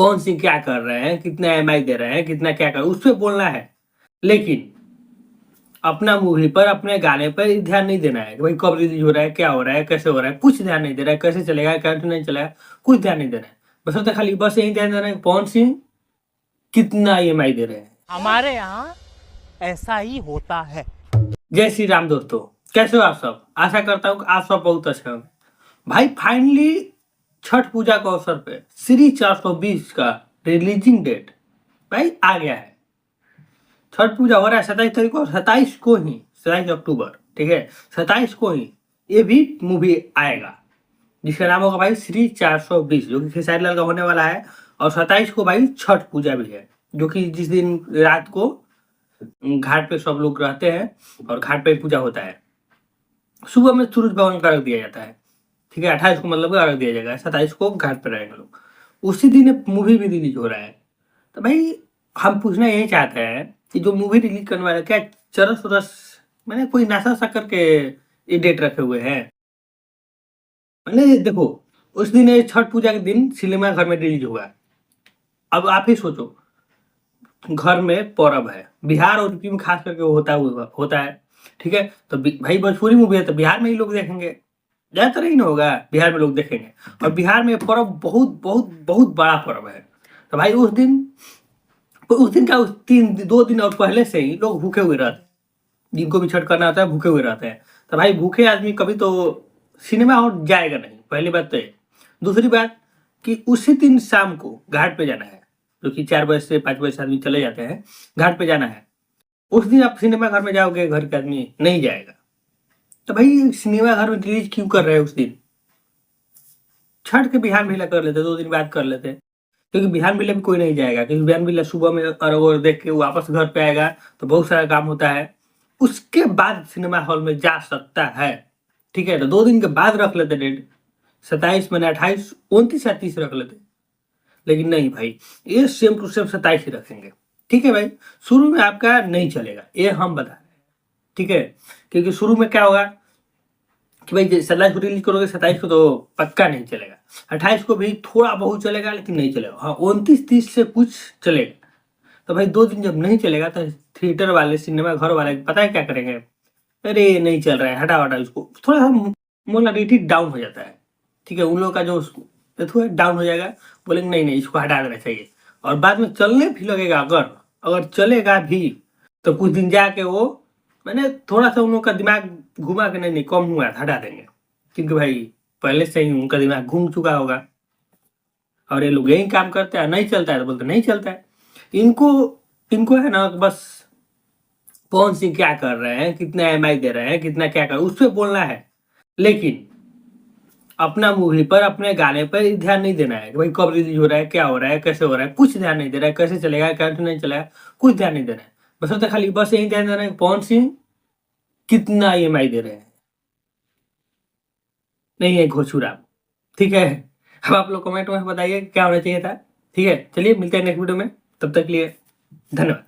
कौन सी क्या कर रहे हैं, कितना एमआई दे रहे हैं, कितना क्या कर, उस पर बोलना है। लेकिन अपना मूवी पर, अपने गाने पर ध्यान नहीं देना है कि भाई कब रिलीज हो रहा है, क्या हो रहा है, कैसे हो रहा है, कुछ ध्यान नहीं दे रहा है, कैसे चलेगा, कैसे नहीं चलेगा, कुछ ध्यान नहीं देना है। बस होता खाली बस यही ध्यान देना है कौन सी कितना ईएमआई दे रहे हैं। हमारे यहाँ ऐसा ही होता है। जय श्री राम दोस्तों, कैसे हो आप सब? आशा करता हूँ कि आप सब बहुत अच्छे होंगे। भाई फाइनली छठ पूजा के अवसर पे श्री 420 का रिलीजिंग डेट भाई आ गया है। छठ पूजा हो रहा है 27 तारीख को, 27 को ही, 27 अक्टूबर, ठीक है, 27 को ही ये भी मूवी आएगा जिसका नाम होगा भाई श्री 420, जो कि खेसारी लाल का होने वाला है। और 27 को भाई छठ पूजा भी है, जो कि जिस दिन रात को घाट पे सब लोग रहते हैं और घाट पे पूजा होता है। सुबह में सूरज भगवान का अर्घ दिया जाता है, ठीक है। 28 को मतलब अर्घ दिया जाएगा, 27 को घाट पे रहेंगे लोग। उसी दिन मूवी भी रिलीज हो रहा है। तो भाई हम पूछना यही चाहते हैं कि जो मूवी रिलीज करने वाला क्या चरस वरस मैंने कोई नशा सा करके ये डेट रखे हुए हैं। मैंने देखो, उस दिन ये छठ पूजा के दिन सिनेमा घर में रिलीज होगा। अब आप ही सोचो, घर में पर्व है, बिहार और यूपी में खास करके वो होता है, ठीक है। तो भाई भोजपुरी मूवी है तो बिहार में ही लोग देखेंगे, ज्यादातर ही ना होगा, बिहार में लोग देखेंगे। और बिहार में पर्व बहुत बहुत बहुत बड़ा पर्व है। तो भाई उस दिन का उस 2 दिन और पहले से ही लोग भूखे हुए रहते हैं, जिनको भी छठ करना होता है भूखे हुए रहते हैं। तो भाई भूखे आदमी कभी तो सिनेमा हॉल जाएगा नहीं, पहली बात तो ये। दूसरी बात कि उसी दिन शाम को घाट पे जाना है, जो कि 4 बजे से 5 बजे से आदमी चले जाते हैं, घाट पे जाना है। उस दिन आप सिनेमा घर में जाओगे, घर के आदमी नहीं जाएगा। तो भाई सिनेमा घर में रिलीज क्यों कर रहे हैं उस दिन? छठ के बिहान मेला कर लेते, 2 दिन बाद कर लेते, क्योंकि बिहान मेले में कोई नहीं जाएगा, क्योंकि बिहान मेला सुबह में और देख के वापस घर पे आएगा तो बहुत सारा काम होता है। उसके बाद सिनेमा हॉल में जा सकता है, ठीक है। तो 2 दिन के बाद रख लेते डेट, 27 मैंने 28, 29 या 30 रख लेते। लेकिन नहीं भाई, ये सेम टू सेम 27 ही रखेंगे, ठीक है भाई। शुरू में आपका नहीं चलेगा, ये हम बता रहे हैं, ठीक है। क्योंकि शुरू में क्या होगा कि भाई 27 को रिलीज करोगे, 27 को तो पक्का नहीं चलेगा। 28 को भी थोड़ा बहुत चलेगा, लेकिन नहीं चलेगा। हाँ 29-30 से कुछ चलेगा। तो भाई 2 दिन जब नहीं चलेगा तो थिएटर वाले, सिनेमा घर वाले पता है क्या करेंगे? अरे नहीं चल रहा है, हटा हटा इसको, थोड़ा सा मोरालिटी डाउन हो जाता है, ठीक है। उन लोगों का जो थोड़ा डाउन हो जाएगा, बोलेंगे नहीं नहीं इसको हटा देना चाहिए। और बाद में चलने भी लगेगा, अगर अगर चलेगा भी तो कुछ दिन जाके वो मैंने थोड़ा सा उन लोगों का दिमाग घुमा के नहीं कम हुआ था, हटा देंगे। क्योंकि भाई पहले से ही उनका दिमाग घूम चुका होगा। और ये लोग यही काम करते हैं, नहीं चलता है तो बोलते नहीं चलता है। इनको इनको है ना बस कौन सी क्या कर रहे हैं, कितना एमआई दे रहे हैं, कितना क्या कर, उस पर बोलना है। लेकिन अपना मूवी पर, अपने गाने पर ध्यान नहीं देना है कि भाई कब रिलीज हो रहा है, क्या हो रहा है, कैसे हो रहा है, कुछ ध्यान नहीं दे रहा है, कैसे चलेगा, कैसे नहीं चलेगा, कुछ ध्यान नहीं देना है। बस होता खाली बस यही ध्यान देना है कौन सी कितना ईएमआई दे रहे हैं, नहीं है घोषुरा, ठीक है। अब आप लोग कमेंट में बताइए क्या होना चाहिए था, ठीक है। चलिए मिलते हैं नेक्स्ट वीडियो में, तब तक के लिए धन्यवाद।